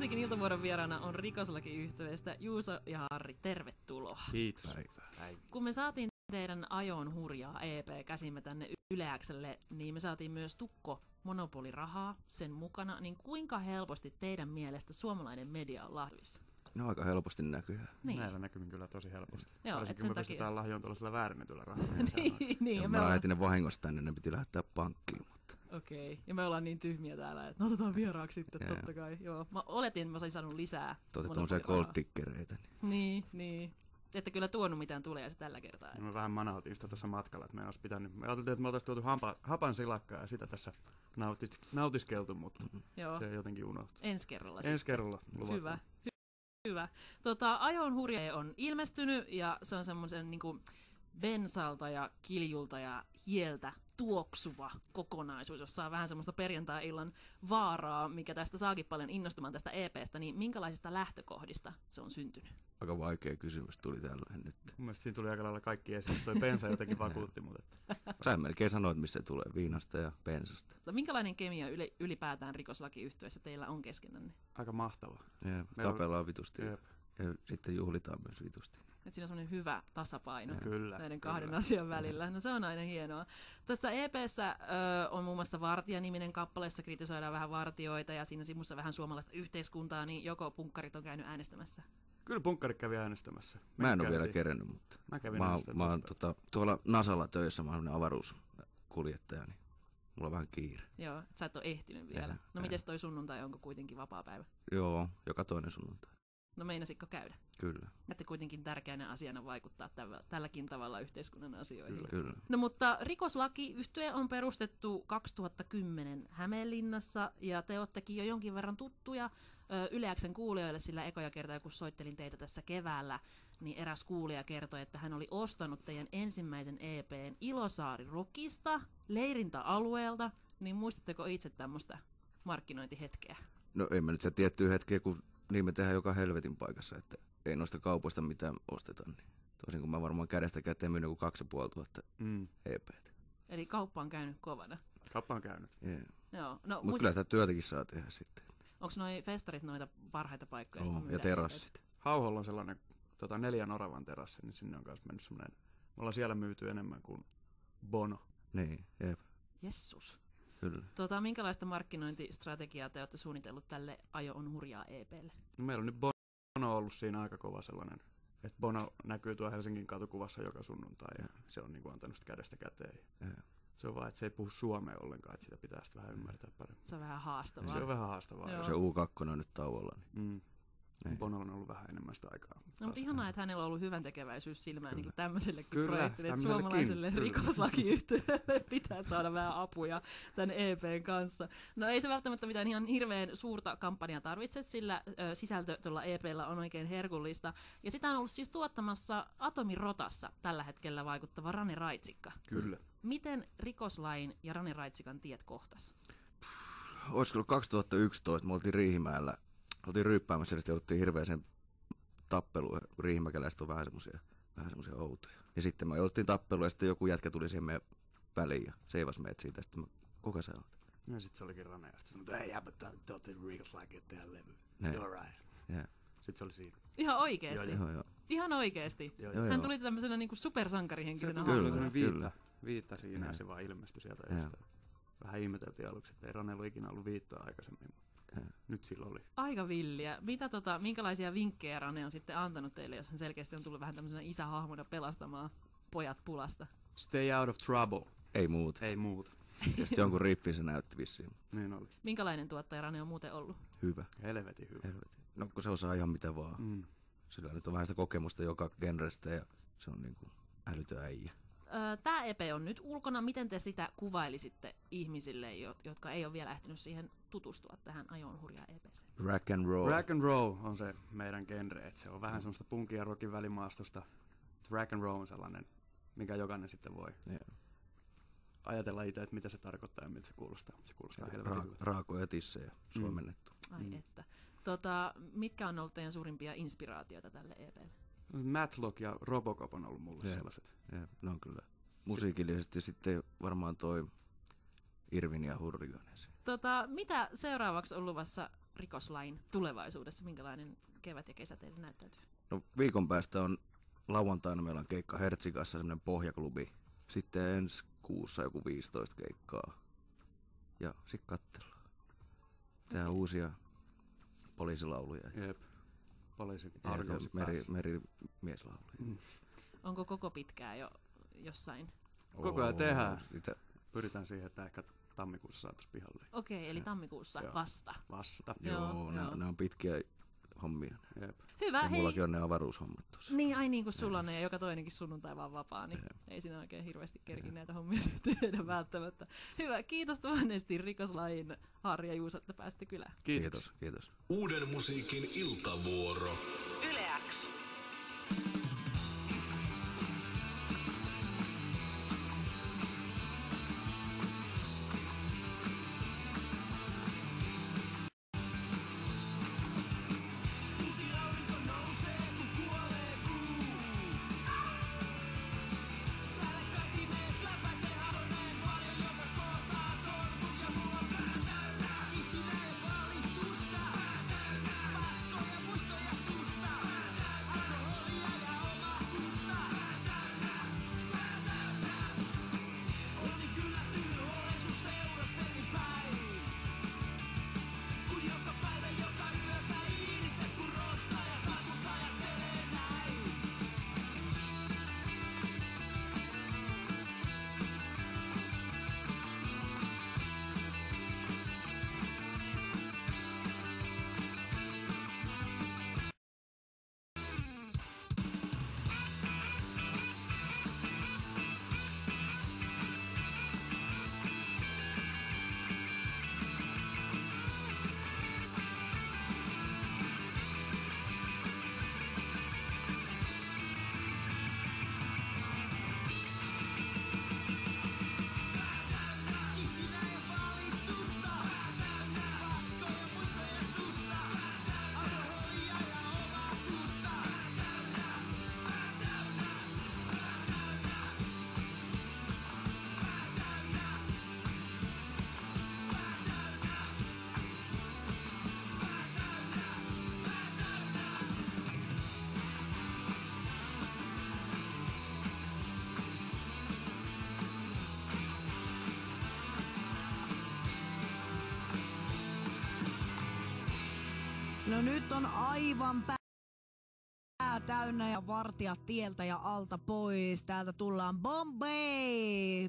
Musiikin iltavuoron vieraana on Rikoslaki-yhtyeestä Juuso ja Harri. Tervetuloa. Kiitos. Kun me saatiin teidän Ajon hurjaa EP käsimme tänne Yle X:lle, niin me saatiin myös Tukko Monopolirahaa sen mukana. Niin kuinka helposti teidän mielestä suomalainen media on lahjavissa? No aika helposti näkyy. Niin. Näillä näkymin kyllä tosi helposti. Joo, varsinkin me pystytään lahjoon tuollaisella väärennetyllä rahalla. niin, mä lähetin ne vahingossa tänne, ne piti lähettää pankkiin. Mutta... Okei, ja me ollaan niin tyhmiä täällä, että otetaan vieraaksi sitten, totta kai. Joo. Mä oletin, että mä saisin saanut lisää. Tuommoisia gold diggereitä. Niin. Ette kyllä tuonut mitään tuleja tällä kertaa. Me vähän manautin sitä tuossa matkalla, että me olisi pitänyt. Me ajateltiin, että me oltaisiin tuotu hapan silakkaa ja sitä tässä nautiskeltu, mutta se jotenkin unohtui. Ensi kerralla. Ensi kerralla, luvataan. Hyvä. Ajon hurja on ilmestynyt ja se on semmoisen niin kuin bensalta ja kiljulta ja hieltä tuoksuva kokonaisuus, jossa on vähän semmoista perjantai-illan vaaraa, mikä tästä saakin paljon innostumaan tästä EP:stä, niin minkälaisista lähtökohdista se on syntynyt? Aika vaikea kysymys tuli tälleen nyt. Mun mielestä siinä tuli aika lailla kaikki esiin. Toi bensa jotenkin vakuutti mut. Sä melkein sanoit, missä se tulee, viinasta ja bensasta. Minkälainen kemia ylipäätään Rikoslaki-yhtyeessä teillä on keskenänne? Aika mahtava. Tapellaan vitusti ja sitten juhlitaan myös vitusti. Että siinä on semmoinen hyvä tasapaino näiden kahden asian välillä. No se on aina hienoa. Tässä EP:ssä on muun muassa Vartija-niminen kappaleessa, kritisoidaan vähän vartijoita ja siinä sivussa vähän suomalaista yhteiskuntaa, niin joko punkkarit on käynyt äänestämässä? Kyllä punkkarit kävi äänestämässä. Mä en ole vielä kerennyt, mutta mä oon tuolla Nasalla töissä, mä oon avaruuskuljettaja, niin mulla on vähän kiire. Joo, sä et ole ehtinyt vielä. No mites toi sunnuntai, onko kuitenkin vapaa päivä? Joo, joka toinen sunnuntai. No meinasitko käydä? Kyllä. Näette kuitenkin tärkeänä asiana vaikuttaa tälläkin tavalla yhteiskunnan asioihin. Kyllä. No mutta Rikoslaki-yhtye on perustettu 2010 Hämeenlinnassa ja te oottekin jo jonkin verran tuttuja Yle X:n kuulijoille, sillä ekoja kertaa kun soittelin teitä tässä keväällä, niin eräs kuulija kertoi, että hän oli ostanut teidän ensimmäisen EP:n Ilosaari Rockista, leirintäalueelta, niin muistatteko itse tämmöistä markkinointihetkeä? No ei mä nyt se tiettyä hetkeä, kun niin me tehdään joka helvetin paikassa, että ei noista kaupoista mitään osteta. Niin. Toisin kuin mä varmaan kädestä käteen myynyt 2500 EP:tä. Eli kauppa on käynyt kovana. Kauppa on käynyt. Yeah. Joo. No, mutta kyllä sitä työtäkin saa tehdä sitten. Onko noi festarit noita parhaita paikkoja? Ja terassit. Hauholla on sellainen 4 oravan terassi, niin sinne on myös mennyt semmoinen. Me ollaan siellä myyty enemmän kuin Bono. Niin, jep. Jessus. Kyllä. Minkälaista markkinointistrategiaa te olette suunnitellut tälle Ajo on hurjaa EP:lle? No, meillä on nyt Bono ollut siinä aika kova sellainen, että Bono näkyy tuo Helsingin katukuvassa joka sunnuntai ja se on niin kuin antanut sitä kädestä käteen. Se on vaan, että se ei puhu suomea ollenkaan, että sitä pitää sitten vähän ymmärtää paremmin. Se on vähän haastavaa. Se on vähän haastavaa. Se U2 on nyt tauolla. Niin. Bonolla on ollut vähän enemmän sitä aikaa. No, mutta ihanaa, että hänellä on ollut hyvän tekeväisyys silmään niin tämmöisellekin projektille, että suomalaiselle Rikoslaki-yhtyeelle pitää saada vähän apuja tämän EP:n kanssa. No ei se välttämättä mitään ihan hirveän suurta kampanjaa tarvitse, sillä sisältö tuolla EP:llä on oikein herkullista. Ja sitä on ollut siis tuottamassa Atomirotassa tällä hetkellä vaikuttava Rane Raitsikka. Kyllä. Miten Rikoslain ja Rane Raitsikan tiet kohtas? Olisiko ollut 2011, me oltiin Riihimäellä. Oltiin ryyppäämässä ja jouduttiin hirveäseen tappeluun. Riihimäkeläiset on vähän semmoisia outoja. Ja sitten me jouduttiin tappeluun ja sitten joku jätkä tuli siihen meidän väliin ja seivasi meidät siitä. Sitten kuka sä olet? Ja sitten se olikin Rane ja sitten sanoi, että ei te olette Rikoslaki tehdä levy. All right. Yeah. Sitten se oli siinä. Ihan oikeesti? Joo. Ihan oikeesti? Hän tuli tämmöisenä niin kuin supersankarihenkisenä hahmona. Viitta siinä ja se vaan ilmestyi sieltä. Vähän ihmeteltiin aluksi, että ei Ranella ikinä ollut viittaa aikaisemmin. Nyt sillä oli. Aika villiä. Minkälaisia vinkkejä Rane on sitten antanut teille, jos hän selkeästi on tullut vähän tämmöisenä isähahmona pelastamaan pojat pulasta? Stay out of trouble. Ei muuta. Ja sitten jonkun riffin se näytti vissiin. Niin oli. Minkälainen tuottaja Rane on muuten ollut? Hyvä. Helvetin hyvä. No kun se osaa ihan mitä vaan. Sillä nyt on vähän sitä kokemusta joka genrestä ja se on niin kuin älytön äijä. Tämä EP on nyt ulkona. Miten te sitä kuvailisitte ihmisille, jotka ei ole vielä ehtinyt siihen tutustua tähän Ajon hurjaa EP:seen? Rock and roll. Rock and roll on se meidän genre. Että se on vähän semmoista punkin ja rockin välimaastosta. Rock and roll on sellainen, minkä jokainen sitten voi ajatella itse, että mitä se tarkoittaa ja miltä se kuulostaa. Se kuulostaa helvetin hyvältä. Raakoja tissejä suomennettu. Ai että. Mitkä on ollut teidän suurimpia inspiraatioita tälle EP:lle? Matlock ja Robocop on ollut mulle sellaiset. Ne on kyllä. Musiikillisesti sitten varmaan toi Irvin ja Hurrikanes. Mitä seuraavaksi on luvassa rikoslain tulevaisuudessa? Minkälainen kevät ja kesä teille näyttäytyy? No, viikon päästä on lauantaina, meillä on keikka Hertsikassa, semmoinen pohjaklubi. Sitten ensi kuussa joku 15 keikkaa. Ja sitten katsellaan. Tehdään uusia poliisilauluja. Jep. Poliisin Ja argousi merimieslauluja. Onko koko pitkää jo jossain? Koko ajan tehdään. Sitä, Pyritään siihen, että ehkä tammikuussa saataisiin pihalle. Okei, eli tammikuussa Joo. vasta. joo, ne on pitkiä hommia. Jep. Hyvä, Ja hei. mullakin on ne avaruushommat tossa. Niin kuin sulla on ne ja joka toinenkin sunnuntai vaan vapaa, niin ei siinä oikein hirveästi kerki näitä hommia tehdä välttämättä. Hyvä, kiitos tuonnesti Rikoslain Harri ja Juuso, että pääsitte kylään. Kiitos. Uuden musiikin iltavuoro. Yle X. No nyt on aivan pää täynnä ja vartijat tieltä ja alta pois. Täältä tullaan Bombay!